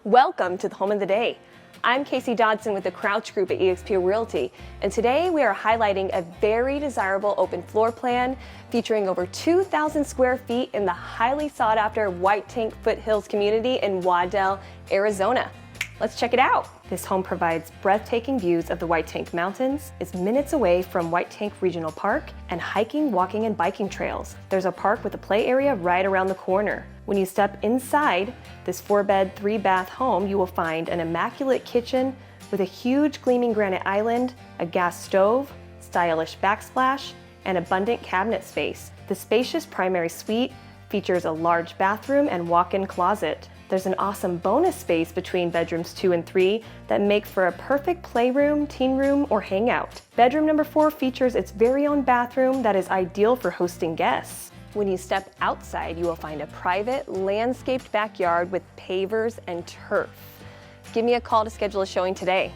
Welcome to the Home of the Day. I'm Casey Dodson with the Crouch Group at eXp Realty, and today we are highlighting a very desirable open floor plan featuring over 2,000 square feet in the highly sought after Whitetank Foothills community in Waddell, Arizona. Let's check it out. This home provides breathtaking views of the Whitetank Mountains, is minutes away from Whitetank Regional Park, and hiking, walking, and biking trails. There's a park with a play area right around the corner. When you step inside this 4-bed, 3-bath home, you will find an immaculate kitchen with a huge gleaming granite island, a gas stove, stylish backsplash, and abundant cabinet space. The spacious primary suite features a large bathroom and walk-in closet. There's an awesome bonus space between bedrooms 2 and 3 that make for a perfect playroom, teen room, or hangout. Bedroom number 4 features its very own bathroom that is ideal for hosting guests. When you step outside, you will find a private, landscaped backyard with pavers and turf. Give me a call to schedule a showing today.